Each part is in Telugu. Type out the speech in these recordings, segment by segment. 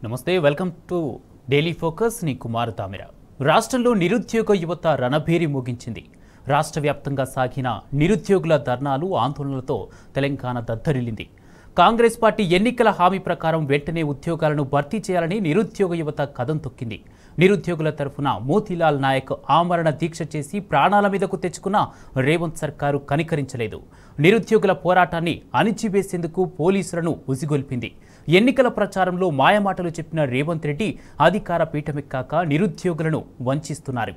నమస్తే వెల్కమ్ టు డైలీ ఫోకస్ ని కుమార్ తామిరా రాష్ట్రంలో నిరుద్యోగ యువత రణభేరి మోగించింది రాష్ట్ర వ్యాప్తంగా సాగిన నిరుద్యోగుల ధర్నాలు ఆందోళనలతో తెలంగాణ దద్దరిల్లింది కాంగ్రెస్ పార్టీ ఎన్నికల హామీ ప్రకారం వెంటనే ఉద్యోగాలను భర్తీ చేయాలని నిరుద్యోగ యువత కదం తొక్కింది నిరుద్యోగుల తరఫున మోతీలాల్ నాయక్ ఆమరణ దీక్ష చేసి ప్రాణాల మీదకు తెచ్చుకున్న రేవంత్ సర్కారు కనికరించలేదు నిరుద్యోగుల పోరాటాన్ని అణిచివేసేందుకు పోలీసులను ఉసిగొల్పింది ఎన్నికల ప్రచారంలో మాయమాటలు చెప్పిన రేవంత్ రెడ్డి అధికార పీఠమెక్కాక నిరుద్యోగులను వంచిస్తున్నారు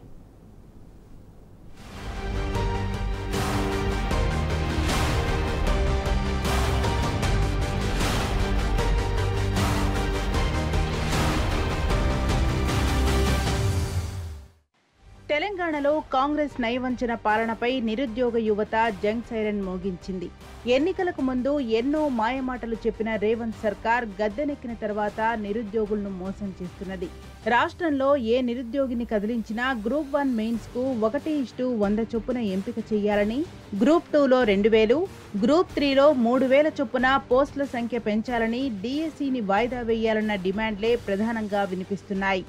తెలంగాణలో కాంగ్రెస్ నయవంచన పాలనపై నిరుద్యోగ యువత జంగ్ సైరన్ మోగించింది ఎన్నికలకు ముందు ఎన్నో మాయమాటలు చెప్పిన రేవంత్ సర్కార్ గద్దెనెక్కిన తర్వాత నిరుద్యోగులను మోసం చేస్తున్నది రాష్ట్రంలో ఏ నిరుద్యోగిని కదిలించినా గ్రూప్ 1 మెయిన్స్ కు 1:100 చొప్పున ఎంపిక చేయాలని గ్రూప్ 2లో 2000 గ్రూప్ 3లో 3000 చొప్పున పోస్టుల సంఖ్య పెంచాలని డిఎస్సిని వాయిదా వేయాలన్న డిమాండ్లే ప్రధానంగా వినిపిస్తున్నాయి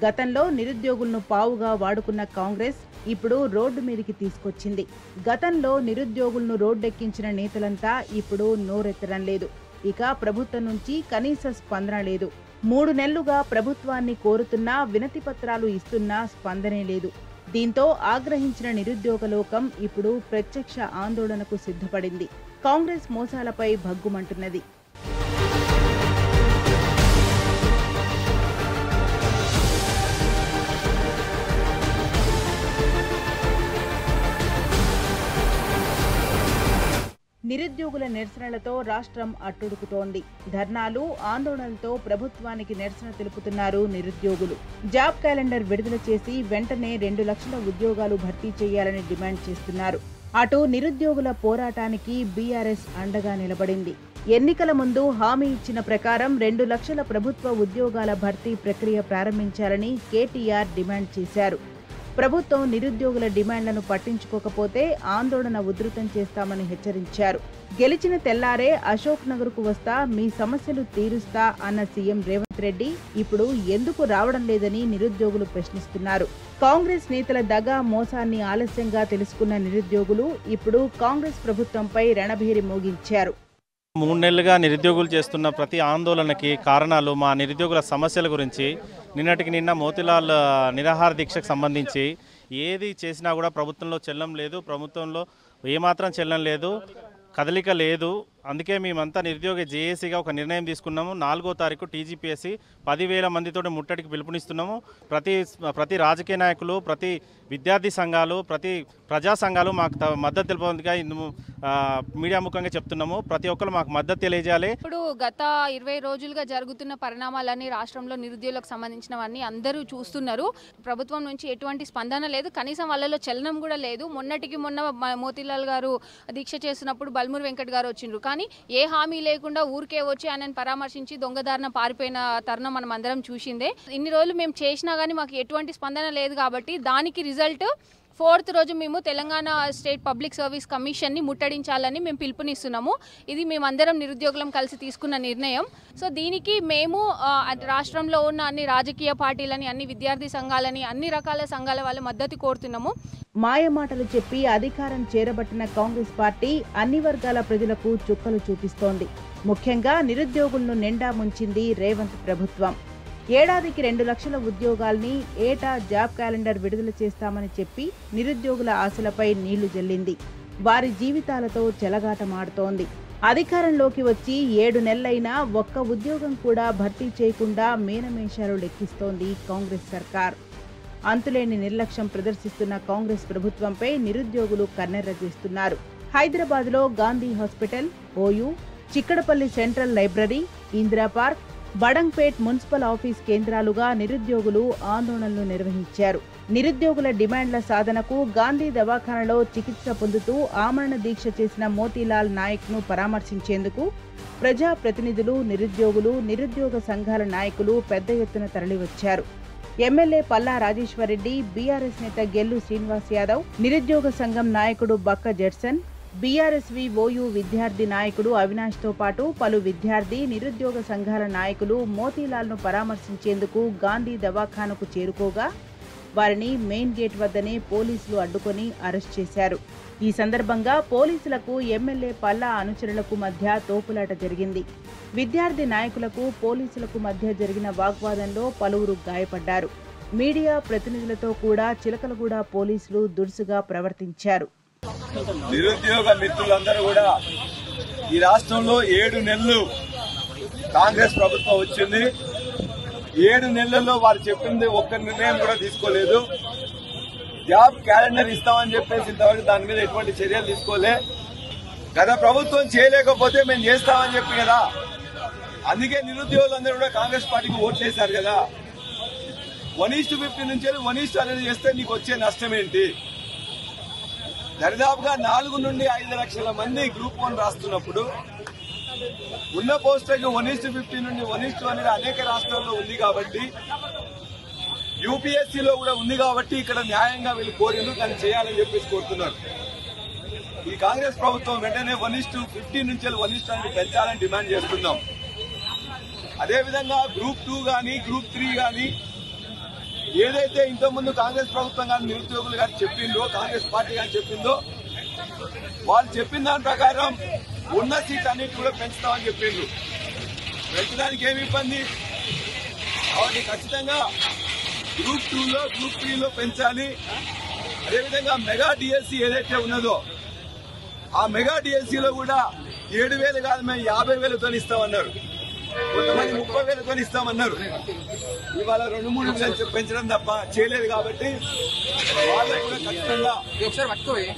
గతంలో నిరుద్యోగులను పావుగా వాడుకున్న కాంగ్రెస్ ఇప్పుడు రోడ్డు మీదకి తీసుకొచ్చింది గతంలో నిరుద్యోగులను రోడ్డెక్కించిన నేతలంతా ఇప్పుడు నోరెత్తడం లేదు ఇక ప్రభుత్వం నుంచి కనీస స్పందన లేదు 3 నెలలుగా ప్రభుత్వాన్ని కోరుతున్నా వినతి పత్రాలు ఇస్తున్నా స్పందనే లేదు దీంతో ఆగ్రహించిన నిరుద్యోగ లోకం ఇప్పుడు ప్రత్యక్ష ఆందోళనకు సిద్ధపడింది కాంగ్రెస్ మోసాలపై భగ్గుమంటున్నది నిరుద్యోగుల నిరసనలతో రాష్ట్రం అట్టుడుకుతోంది ధర్నాలు ఆందోళనలతో ప్రభుత్వానికి నిరసన తెలుపుతున్నారు నిరుద్యోగులు జాబ్ క్యాలెండర్ విడుదల చేసి వెంటనే 2 లక్షల ఉద్యోగాలు భర్తీ చేయాలని డిమాండ్ చేస్తున్నారు అటు నిరుద్యోగుల పోరాటానికి బీఆర్ఎస్ అండగా నిలబడింది ఎన్నికల ముందు హామీ ఇచ్చిన ప్రకారం 2 లక్షల ప్రభుత్వ ఉద్యోగాల భర్తీ ప్రక్రియ ప్రారంభించాలని కేటీఆర్ డిమాండ్ చేశారు ప్రభుత్వం నిరుద్యోగుల డిమాండ్లను పట్టించుకోకపోతే ఆందోళన ఉధృతం చేస్తామని హెచ్చరించారు గెలిచిన తెల్లారే అశోక్ నగర్కు వస్తా మీ సమస్యలు తీరుస్తా అన్న సీఎం రేవంత్ రెడ్డి ఇప్పుడు ఎందుకు రావడం లేదని నిరుద్యోగులు ప్రశ్నిస్తున్నారు కాంగ్రెస్ నేతల దగా మోసాన్ని ఆలస్యంగా తెలుసుకున్న నిరుద్యోగులు ఇప్పుడు కాంగ్రెస్ ప్రభుత్వంపై రణభేరి మోగించారు 3 నెలలుగా నిరుద్యోగులు చేస్తున్న ప్రతి ఆందోళనకి కారణాలు మా నిరుద్యోగుల సమస్యల గురించి నిన్నటికి నిన్న మోతీలాల్ నిరాహార దీక్షకు సంబంధించి ఏది చేసినా కూడా ప్రభుత్వంలో చెల్లం లేదు ప్రభుత్వంలో ఏమాత్రం చెల్లం లేదు కదలిక లేదు అందుకే మేమంతా నిరుద్యోగ జేఏసీగా ఒక నిర్ణయం తీసుకున్నాము 4వ తారీఖు టీజీపీఎస్సీ 10,000 మందితో ముట్టడికి పిలుపునిస్తున్నాము ప్రతి రాజకీయ నాయకులు ప్రతి విద్యార్థి సంఘాలు ప్రతి ప్రజా సంఘాలు మాకు మద్దతు తెలుపడానికి మీడియా ముఖంగా చెప్తున్నాము ప్రతి ఒక్కరు మాకు మద్దతు తెలియజేయాలి ఇప్పుడు గత 20 రోజులుగా జరుగుతున్న పరిణామాలన్నీ రాష్ట్రంలో నిరుద్యోగులకు సంబంధించినవన్నీ అందరూ చూస్తున్నారు ప్రభుత్వం నుంచి ఎటువంటి స్పందన లేదు కనీసం వాళ్ళలో చలనం కూడా లేదు మొన్న మోతీలాల్ గారు దీక్ష చేస్తున్నప్పుడు బల్మూర్ వెంకట్ గారు వచ్చిండ్రు కానీ ఏ హామీ లేకుండా ఊరికే వచ్చి ఆయనను పరామర్శించి దొంగదారిన పారిపోయిన తరుణం మనం అందరం చూసిందే ఇన్ని రోజులు మేము చేసినా కానీ మాకు ఎటువంటి స్పందన లేదు కాబట్టి దానికి రిజల్ట్ 4th రోజు మేము తెలంగాణ స్టేట్ పబ్లిక్ సర్వీస్ కమిషన్ని ముట్టడించాలని మేము పిలుపునిస్తున్నాము ఇది మేమందరం నిరుద్యోగులం కలిసి తీసుకున్న నిర్ణయం సో దీనికి మేము రాష్ట్రంలో ఉన్న అన్ని రాజకీయ పార్టీలని అన్ని విద్యార్థి సంఘాలని అన్ని రకాల సంఘాల వాళ్ళ మద్దతు కోరుతున్నాము మాయమాటలు చెప్పి అధికారం చేరబట్టిన కాంగ్రెస్ పార్టీ అన్ని వర్గాల ప్రజలకు చుక్కలు చూపిస్తోంది ముఖ్యంగా నిరుద్యోగులను నిండా ముంచింది రేవంత్ ప్రభుత్వం ఏడాదికి 2 లక్షల ఉద్యోగాల్ని ఏటా జాబ్ క్యాలెండర్ విడుదల చేస్తామని చెప్పి నిరుద్యోగుల ఆశలపై నీళ్లు జల్లింది వారి జీవితాలతో చెలగాటమాడుతోంది అధికారంలోకి వచ్చి 7 నెలలైనా ఒక్క ఉద్యోగం కూడా భర్తీ చేయకుండా మీనమేషాలు లెక్కిస్తోంది కాంగ్రెస్ సర్కార్ అంతులేని నిర్లక్ష్యం ప్రదర్శిస్తున్న కాంగ్రెస్ ప్రభుత్వంపై నిరుద్యోగులు కన్నెర్ర చేస్తున్నారు హైదరాబాద్లో Gandhi hospital OU Chikkadpally central library Indira park Badangpet municipal office కేంద్రాలుగా నిరుద్యోగులు ఆందోళనలు నిర్వహించారు నిరుద్యోగుల డిమాండ్ల సాధనకు గాంధీ దవాఖానలో చికిత్స పొందుతూ ఆమరణ దీక్ష చేసిన మోతీలాల్ నాయక్ను పరామర్శించేందుకు ప్రజాప్రతినిధులు నిరుద్యోగులు నిరుద్యోగ సంఘాల నాయకులు పెద్ద ఎత్తున తరలివచ్చారు ఎమ్మెల్యే పల్లా రాజేశ్వరరెడ్డి బీఆర్ఎస్ నేత గెల్లు శ్రీనివాస్ యాదవ్ నిరుద్యోగ సంఘం నాయకుడు బక్క జడ్సన్ బీఆర్ఎస్వి ఓయూ విద్యార్థి నాయకుడు అవినాష్తో పాటు పలు విద్యార్థి నిరుద్యోగ సంఘాల నాయకులు మోతీలాల్ను పరామర్శించేందుకు గాంధీ దవాఖానకు చేరుకోగా వారిని మెయిన్ గేట్ వద్దనే పోలీసులు అడ్డుకొని అరెస్ట్ చేశారు. ఈ సందర్భంగా పోలీసులకు ఎమ్మెల్యే పల్లా అనుచరులకు మధ్య తోపులాట జరిగింది. విద్యార్థి నాయకులకు పోలీసులకు మధ్య జరిగిన వాగ్వాదంలో పలువురు గాయపడ్డారు. మీడియా ప్రతినిధులతో కూడా చిలకలగూడ పోలీసులు దురుసుగా ప్రవర్తించారు. నిరుద్యోగ మిత్రులందరూ కూడా ఈ రాష్ట్రంలో 7 నెలలు కాంగ్రెస్ ప్రభుత్వం వచ్చింది. 7 నెలల్లో వారు చెప్పింది ఒక్క నిర్ణయం కూడా తీసుకోలేదు. జాబ్ క్యాలెండర్ ఇస్తామని చెప్పేసి ఇంతవరకు దాని మీద ఎటువంటి చర్యలు తీసుకోలే. గత ప్రభుత్వం చేయలేకపోతే మేము చేస్తామని చెప్పి కదా, అందుకే నిరుద్యోగులందరూ కూడా కాంగ్రెస్ పార్టీకి ఓట్లు వేశారు కదా. 1:50 నుంచి 1:1 చేస్తే నీకు వచ్చే నష్టం ఏంటి? దరిదాపుగా 4 నుండి 5 లక్షల మంది గ్రూప్ 1 రాస్తున్నప్పుడు ఉన్న పోస్టులకు 1:50 నుండి 1:1 అనేక రాష్ట్రాల్లో ఉంది కాబట్టి, యూపీఎస్సీలో కూడా ఉంది కాబట్టి ఇక్కడ న్యాయంగా వీళ్ళు కోరిండు దాన్ని చేయాలని చెప్పేసి కోరుతున్నారు. ఈ కాంగ్రెస్ ప్రభుత్వం వెంటనే 1:50 నుంచి 1:1 పెంచాలని డిమాండ్ చేస్తున్నాం. అదేవిధంగా గ్రూప్ 2 గానీ గ్రూప్ 3 గానీ ఏదైతే ఇంతకుముందు కాంగ్రెస్ ప్రభుత్వం కానీ నిరుద్యోగులు గారు చెప్పిందో, కాంగ్రెస్ పార్టీ కానీ చెప్పిందో, వాళ్ళు చెప్పిన దాని ప్రకారం ఉన్న సీట్ అన్నిటి కూడా పెంచుతామని చెప్పిండ్రు. పెంచడానికి ఏమి ఇబ్బంది? కాబట్టి ఖచ్చితంగా గ్రూప్ 2లో గ్రూప్ 3లో పెంచాలి. అదేవిధంగా మెగా డిఎస్సీ ఏదైతే ఉన్నదో ఆ మెగా డిఎస్సీలో కూడా 7,000 కాదు మేము 50,000తో ఇస్తామన్నారు. కొంతమంది 30,000తో ఇస్తామన్నారు. ఇవాళ 2-3 వేలు పెంచడం తప్ప చేయలేదు కాబట్టి వాళ్ళకు కూడా ఖచ్చితంగా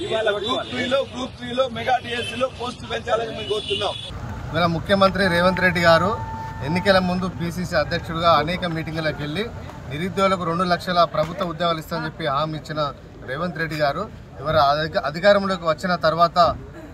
ఇవాళ గ్రూప్ 3లో మెగా డిఎస్సీలో పోస్టులు పెంచాలని మేము కోరుతున్నాం. ఇవాళ ముఖ్యమంత్రి రేవంత్ రెడ్డి గారు ఎన్నికల ముందు పీసీసీ అధ్యక్షుడిగా అనేక మీటింగులకు వెళ్లి నిరుద్యోగులకు 2 లక్షల ప్రభుత్వ ఉద్యోగాలు ఇస్తామని చెప్పి హామీ ఇచ్చిన రేవంత్ రెడ్డి గారు ఇవాళ అధికారంలోకి వచ్చిన తర్వాత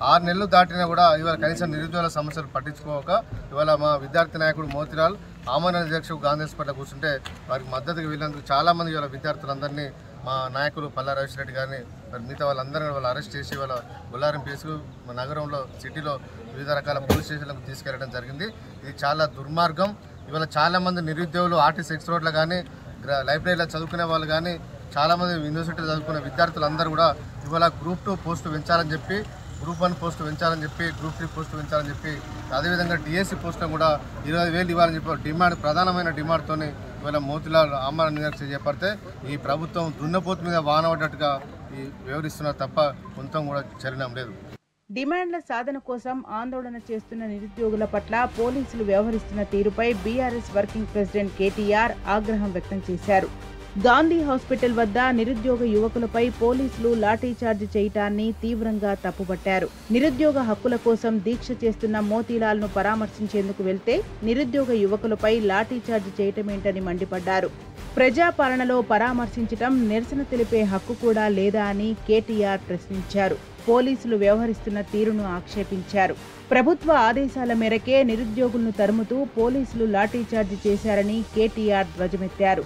6 నెలలు దాటినా కూడా ఇవాళ కనీసం నిరుద్యోగుల సమస్యలు పట్టించుకోక ఇవాళ మా విద్యార్థి నాయకుడు మోతిలాల్ ఆమరణ అధ్యక్షుడు గాంధీ హాస్పిటల్ కూర్చుంటే వారికి మద్దతుగా వెళ్ళినందుకు చాలామంది ఇవాళ విద్యార్థులందరినీ మా నాయకులు పల్లా రవిరెడ్డి గారిని మిగతా వాళ్ళందరినీ వాళ్ళు అరెస్ట్ చేసి వాళ్ళ బొల్లారం పిఎస్కు నగరంలో సిటీలో వివిధ రకాల పోలీస్ స్టేషన్లకు తీసుకెళ్లడం జరిగింది. ఇది చాలా దుర్మార్గం. ఇవాళ చాలామంది నిరుద్యోగులు ఆర్టీసీ ఎక్స్ రోడ్లో కానీ లైబ్రరీలో చదువుకునే వాళ్ళు కానీ చాలామంది యూనివర్సిటీలో చదువుకునే విద్యార్థులందరూ కూడా ఇవాళ గ్రూప్ 2 పోస్టు పెంచాలని చెప్పి, గ్రూప్ 1 పోస్టు పెంచాలని చెప్పి, గ్రూప్ 3 పోస్టు పెంచాలని చెప్పి, అదేవిధంగా డిఎస్సీ పోస్టులను కూడా 20,000 ఇవ్వాలని చెప్పి ప్రధానమైన డిమాండ్తో ఇవాళ మోతిలాల్ ఆమరణ నిరాక్ష చేపడితే ఈ ప్రభుత్వం దున్నపోతు మీద వానబడ్డట్టుగా వ్యవహరిస్తున్నారు తప్ప కొంచెం కూడా చలనం లేదు. డిమాండ్ల సాధన కోసం ఆందోళన చేస్తున్న నిరుద్యోగుల పట్ల పోలీసులు వ్యవహరిస్తున్న తీరుపై బీఆర్ఎస్ వర్కింగ్ ప్రెసిడెంట్ కేటీఆర్ ఆగ్రహం వ్యక్తం చేశారు. గాంధీ హాస్పిటల్ వద్ద నిరుద్యోగ యువకులపై పోలీసులు లాఠీచార్జ్ చేయటాన్ని తీవ్రంగా తప్పుపట్టారు. నిరుద్యోగ హక్కుల కోసం దీక్ష చేస్తున్న మోతీలాల్ను పరామర్శించేందుకు వెళ్తే నిరుద్యోగ యువకులపై లాఠీచార్జ్ చేయటమేంటని మండిపడ్డారు. ప్రజాపాలనలో పరామర్శించటం, నిరసన తెలిపే హక్కు కూడా లేదా అని కేటీఆర్ ప్రశ్నించారు. పోలీసులు వ్యవహరిస్తున్న తీరును ఆక్షేపించారు. ప్రభుత్వ ఆదేశాల మేరకే నిరుద్యోగులను తరుముతూ పోలీసులు లాఠీచార్జ్ చేశారని కేటీఆర్ ధ్వజమెత్తారు.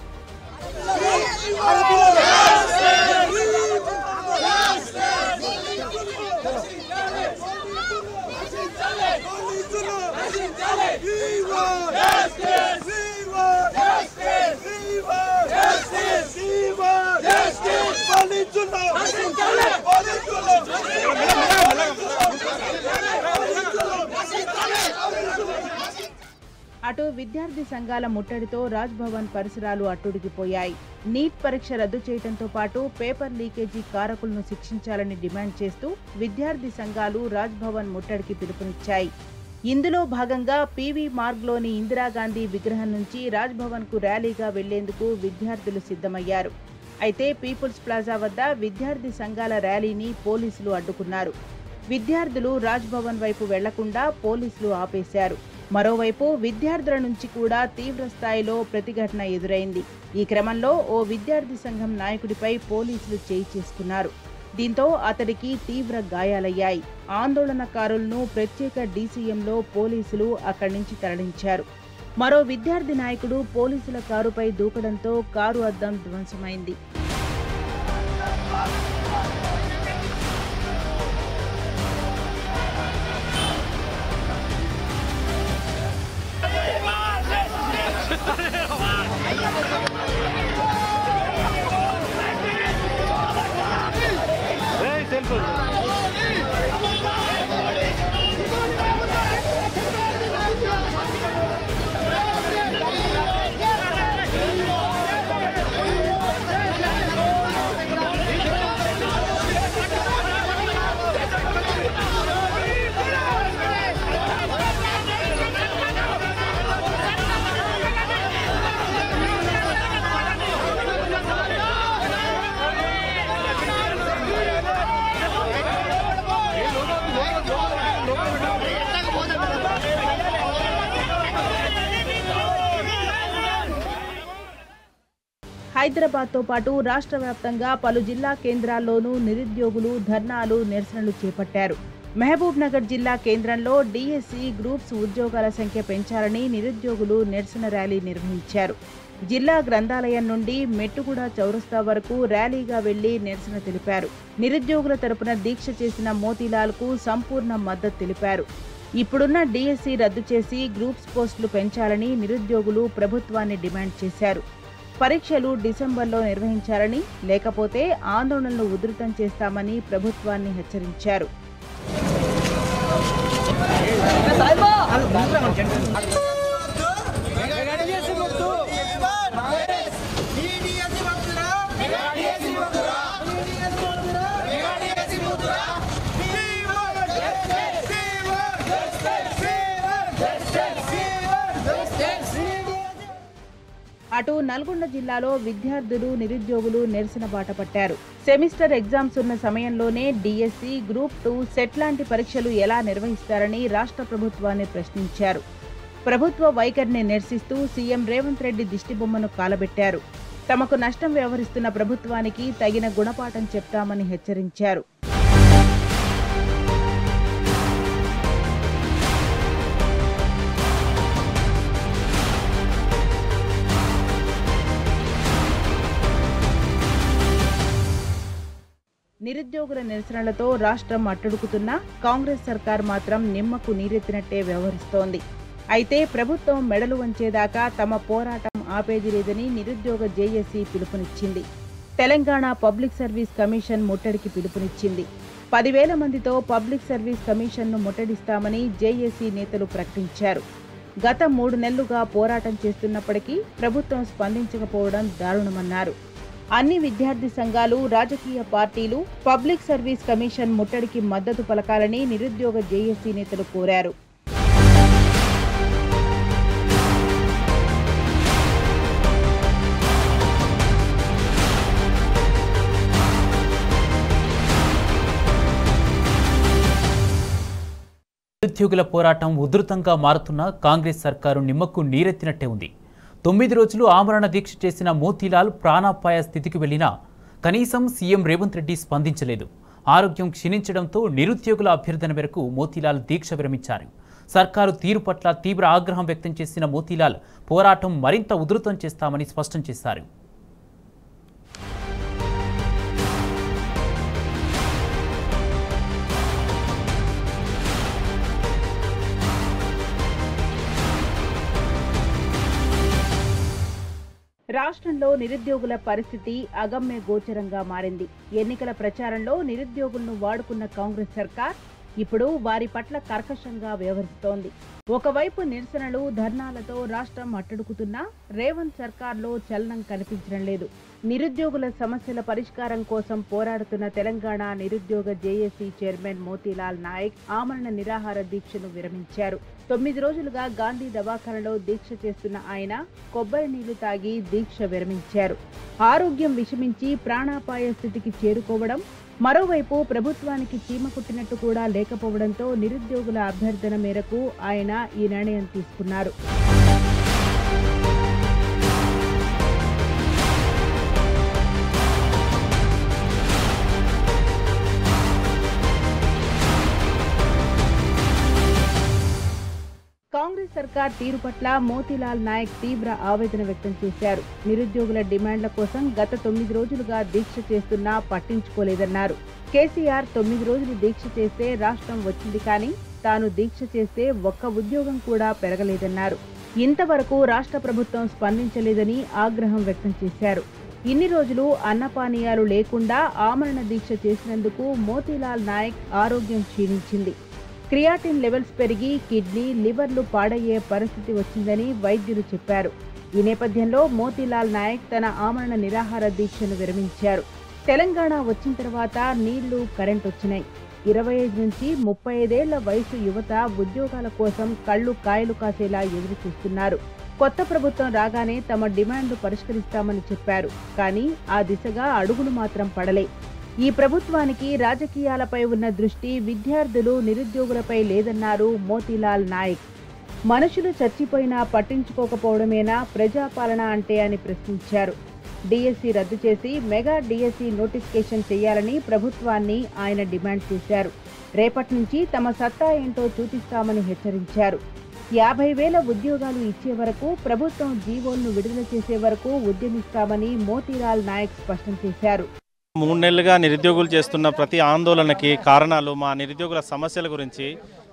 అటు విద్యార్థి సంఘాల ముట్టడితో రాజ్భవన్ పరిసరాలు అట్టుడికిపోయాయి. నీట్ పరీక్ష రద్దు చేయడంతో పాటు పేపర్ లీకేజీ కారకులను శిక్షించాలని డిమాండ్ చేస్తూ విద్యార్థి సంఘాలు రాజ్భవన్ ముట్టడికి పిలుపునిచ్చాయి. ఇందులో భాగంగా పీవీ మార్గ్లోని ఇందిరాగాంధీ విగ్రహం నుంచి రాజ్భవన్కు ర్యాలీగా వెళ్లేందుకు విద్యార్థులు సిద్ధమయ్యారు. అయితే పీపుల్స్ ప్లాజా వద్ద విద్యార్థి సంఘాల ర్యాలీని పోలీసులు అడ్డుకున్నారు. విద్యార్థులు రాజ్భవన్ వైపు వెళ్లకుండా పోలీసులు ఆపేశారు. మరోవైపు విద్యార్థుల నుంచి కూడా తీవ్ర స్థాయిలో ప్రతిఘటన ఎదురైంది. ఈ క్రమంలో ఓ విద్యార్థి సంఘం నాయకుడిపై పోలీసులు చేయి చేసుకున్నారు. దీంతో అతడికి తీవ్ర గాయాలయ్యాయి. ఆందోళనకారులను ప్రత్యేక డీసీఎంలో పోలీసులు అక్కడి నుంచి తరలించారు. మరో విద్యార్థి నాయకుడు పోలీసుల కారుపై దూకడంతో కారు అద్దం ధ్వంసమైంది. హైదరాబాద్తో పాటు రాష్ట్ర వ్యాప్తంగా పలు జిల్లా కేంద్రాల్లోనూ నిరుద్యోగులు ధర్నాలు నిరసనలు చేపట్టారు. మహబూబ్ నగర్ జిల్లా కేంద్రంలో డిఎస్సి గ్రూప్స్ ఉద్యోగాల సంఖ్య పెంచాలని నిరుద్యోగులు నిరసన ర్యాలీ నిర్వహించారు. జిల్లా గ్రంథాలయం నుండి మెట్టుగూడ చౌరస్తా వరకు ర్యాలీగా వెళ్లి నిరసన తెలిపారు. నిరుద్యోగుల తరపున దీక్ష చేసిన మోతీలాల్కు సంపూర్ణ మద్దతు తెలిపారు. ఇప్పుడున్న డిఎస్సి రద్దు చేసి గ్రూప్స్ పోస్టులు పెంచాలని నిరుద్యోగులు ప్రభుత్వాన్ని డిమాండ్ చేశారు. పరీక్షలు డిసెంబర్లో నిర్వహించాలని, లేకపోతే ఆందోళనలు ఉధృతం చేస్తామని ప్రభుత్వాన్ని హెచ్చరించారు. అటు నల్గొండ జిల్లాలో విద్యార్థులు నిరుద్యోగులు నిరసన బాట పట్టారు. సెమిస్టర్ ఎగ్జామ్స్ ఉన్న సమయంలోనే డిఎస్సి, గ్రూప్ 2, సెట్ లాంటి పరీక్షలు ఎలా నిర్వహిస్తారని రాష్ట్ర ప్రభుత్వాన్ని ప్రశ్నించారు. ప్రభుత్వ వైఖరిని నిరసిస్తూ సీఎం రేవంత్ రెడ్డి దిష్టిబొమ్మను కాలబెట్టారు. తమకు నష్టం వ్యవహరిస్తున్న ప్రభుత్వానికి తగిన గుణపాఠం చెప్తామని హెచ్చరించారు. నిరుద్యోగుల నిరసనలతో రాష్ట్రం అట్టుడుకుతున్నా కాంగ్రెస్ సర్కార్ మాత్రం నిమ్మకు నీరెత్తినట్టే వ్యవహరిస్తోంది. అయితే ప్రభుత్వం మెడలు వంచేదాకా తమ పోరాటం ఆపేది లేదని నిరుద్యోగ జేఏసీ పిలుపునిచ్చింది. తెలంగాణ పబ్లిక్ సర్వీస్ కమిషన్ ముట్టడికి పిలుపునిచ్చింది. 10,000 మందితో పబ్లిక్ సర్వీస్ కమిషన్ను ముట్టడిస్తామని జేఏసీ నేతలు ప్రకటించారు. గత 3 నెలలుగా పోరాటం చేస్తున్నప్పటికీ ప్రభుత్వం స్పందించకపోవడం దారుణమన్నారు. అన్ని విద్యార్థి సంఘాలు, రాజకీయ పార్టీలు పబ్లిక్ సర్వీస్ కమిషన్ ముట్టడికి మద్దతు పలకాలని నిరుద్యోగ జేఏసీ నేతలు కోరారు. నిరుద్యోగుల పోరాటం ఉధృతంగా మారుతున్న కాంగ్రెస్ సర్కారు నిమ్మకు నీరెత్తినట్టే ఉంది. 9 రోజులు ఆమరణ దీక్ష చేసిన మోతీలాల్ ప్రాణాపాయ స్థితికి వెళ్లినా కనీసం సీఎం రేవంత్ రెడ్డి స్పందించలేదు. ఆరోగ్యం క్షీణించడంతో నిరుద్యోగుల అభ్యర్థన మేరకు మోతీలాల్ దీక్ష విరమించారు. సర్కారు తీరు పట్ల తీవ్ర ఆగ్రహం వ్యక్తం చేసిన మోతీలాల్ పోరాటం మరింత ఉధృతం చేస్తామని స్పష్టం చేశారు. రాష్ట్రంలో నిరుద్యోగుల పరిస్థితి అగమ్య గోచరంగా మారింది. ఎన్నికల ప్రచారంలో నిరుద్యోగులను వాడుకున్న కాంగ్రెస్ సర్కార్ ఇప్పుడు వారి పట్ల కర్కశంగా వ్యవహరిస్తోంది. ఒకవైపు నిరసనలు, ధర్నాలతో రాష్ట్రం అట్టడుకుతున్నా రేవంత్ సర్కార్లో చలనం కనిపించడం లేదు. నిరుద్యోగుల సమస్యల పరిష్కారం కోసం పోరాడుతున్న తెలంగాణ నిరుద్యోగ జేఏసీ చైర్మన్ మోతీలాల్ నాయక్ ఆమరణ నిరాహార దీక్షను విరమించారు. 9 రోజులుగా గాంధీ దవాఖానలో దీక్ష చేస్తున్న ఆయన కొబ్బరి నీళ్లు తాగి దీక్ష విరమించారు. ఆరోగ్యం విషమించి ప్రాణాపాయ స్థితికి చేరుకోవడం, మరోవైపు ప్రభుత్వానికి చీమ కుట్టినట్టు కూడా లేకపోవడంతో నిరుద్యోగుల అభ్యర్థన మేరకు ఆయన ఈ నిర్ణయం తీసుకున్నారు. కాంగ్రెస్ సర్కార్ తీరు పట్ల మోతీలాల్ నాయక్ తీవ్ర ఆవేదన వ్యక్తం చేశారు. నిరుద్యోగుల డిమాండ్ల కోసం గత 9 రోజులుగా దీక్ష చేస్తున్నా పట్టించుకోలేదన్నారు. కేసీఆర్ 9 రోజులు దీక్ష చేస్తే రాష్ట్రం వచ్చింది, కానీ తాను దీక్ష చేస్తే ఒక్క ఉద్యోగం కూడా పెరగలేదన్నారు. ఇంతవరకు రాష్ట్ర ప్రభుత్వం స్పందించలేదని ఆగ్రహం వ్యక్తం చేశారు. ఇన్ని రోజులు అన్నపానీయాలు లేకుండా ఆమరణ దీక్ష చేసినందుకు మోతీలాల్ నాయక్ ఆరోగ్యం క్షీణించింది. క్రియాటిన్ లెవెల్స్ పెరిగి కిడ్నీ, లివర్లు పాడయ్యే పరిస్థితి వచ్చిందని వైద్యులు చెప్పారు. ఈ నేపథ్యంలో మోతీలాల్ నాయక్ తన ఆమరణ నిరాహార దీక్షను విరమించారు. తెలంగాణ వచ్చిన తర్వాత నీళ్లు, కరెంట్ వచ్చినాయి. 25 నుంచి 35 ఏళ్ల వయసు యువత ఉద్యోగాల కోసం కళ్ళు కాయలు కాసేలా ఎదురు చూస్తున్నారు. కొత్త ప్రభుత్వం రాగానే తమ డిమాండ్లు పరిష్కరిస్తామని చెప్పారు. కానీ ఆ దిశగా అడుగులు మాత్రం పడలే. ఈ ప్రభుత్వానికి రాజకీయాలపై ఉన్న దృష్టి విద్యార్థులు, నిరుద్యోగులపై లేదన్నారు మోతీలాల్ నాయక్. మనుషులు చచ్చిపోయినా పట్టించుకోకపోవడమేనా ప్రజాపాలన అంటే అని ప్రశ్నించారు. డిఎస్సి రద్దు చేసి మెగా డిఎస్సి నోటిఫికేషన్ చేయాలని ప్రభుత్వాన్ని ఆయన డిమాండ్ చేశారు. రేపటి నుంచి తమ సత్తా ఏంటో చూపిస్తామని హెచ్చరించారు. 50,000 ఉద్యోగాలు ఇచ్చే వరకు, ప్రభుత్వం జీవోలను విడుదల చేసే వరకు ఉద్యమిస్తామని మోతీలాల్ నాయక్ స్పష్టం చేశారు. 3 నెలలుగా నిరుద్యోగులు చేస్తున్న ప్రతి ఆందోళనకి కారణాలు మా నిరుద్యోగుల సమస్యల గురించి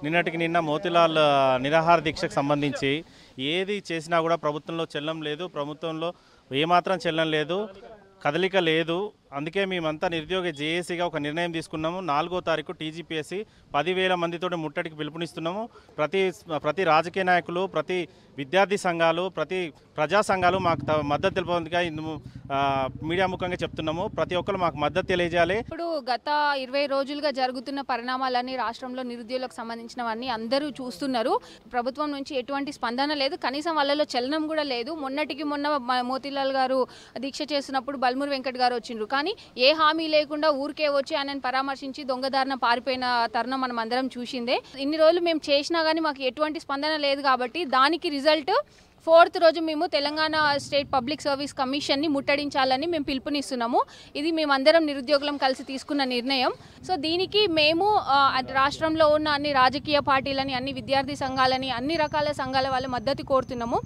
నిన్నటికి నిన్న మోతీలాల్ నిరాహార దీక్షకు సంబంధించి ఏది చేసినా కూడా ప్రభుత్వంలో చెల్లం లేదు, ప్రభుత్వంలో ఏమాత్రం చెల్లం లేదు, కదలిక లేదు. అందుకే మేమంతా నిరుద్యోగ జేఏసీగా ఒక నిర్ణయం తీసుకున్నాము. 4వ తారీఖు టీజీపీఎస్సీ 10,000 మందితో ముట్టడికి పిలుపునిస్తున్నాము. ప్రతి రాజకీయ నాయకులు, ప్రతి విద్యార్థి సంఘాలు, ప్రతి ప్రజా సంఘాలు మాకు మద్దతు తెలుపేందుగా మీడియా ముఖంగా చెప్తున్నాము. ప్రతి ఒక్కరు మాకు మద్దతు తెలియజేయాలి. ఇప్పుడు గత 20 రోజులుగా జరుగుతున్న పరిణామాలన్నీ రాష్ట్రంలో నిరుద్యోగులకు సంబంధించినవన్నీ అందరూ చూస్తున్నారు. ప్రభుత్వం నుంచి ఎటువంటి స్పందన లేదు, కనీసం వాళ్ళలో చలనం కూడా లేదు. మొన్న మోతీలాల్ గారు దీక్ష చేస్తున్నప్పుడు బల్మూర్ వెంకట్ గారు వచ్చిండ్రు, కానీ ఏ హామీ లేకుండా ఊరికే వచ్చి ఆయనను పరామర్శించి దొంగదారిన పారిపోయిన తరుణం మనం అందరం చూసిందే. ఇన్ని రోజులు మేము చేసినా కానీ మాకు ఎటువంటి స్పందన లేదు కాబట్టి దానికి రిజల్ట్ 4th రోజు మేము తెలంగాణ స్టేట్ పబ్లిక్ సర్వీస్ కమిషన్ని ముట్టడించాలని మేము పిలుపునిస్తున్నాము. ఇది మేమందరం నిరుద్యోగులం కలిసి తీసుకున్న నిర్ణయం. సో దీనికి మేము రాష్ట్రంలో ఉన్న అన్ని రాజకీయ పార్టీలని, అన్ని విద్యార్థి సంఘాలని, అన్ని రకాల సంఘాల వాళ్ళ మద్దతు కోరుతున్నాము.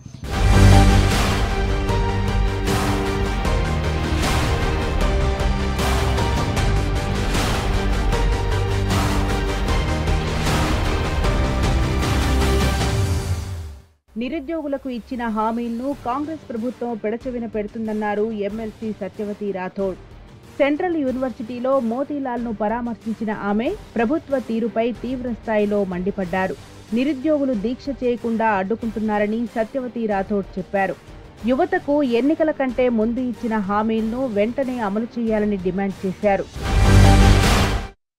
నిరుద్యోగులకు ఇచ్చిన హామీలను కాంగ్రెస్ ప్రభుత్వం పెడచెవిన పెడుతుందన్నారు ఎమ్మెల్సీ సత్యవతి రాథోడ్. సెంట్రల్ యూనివర్సిటీలో మోతీలాల్ను పరామర్శించిన ఆమె ప్రభుత్వ తీరుపై తీవ్ర స్థాయిలో మండిపడ్డారు. నిరుద్యోగులు దీక్ష చేయకుండా అడ్డుకుంటున్నారని సత్యవతి రాథోడ్ చెప్పారు. యువతకు ఎన్నికల కంటే ముందు ఇచ్చిన హామీలను వెంటనే అమలు చేయాలని డిమాండ్ చేశారు.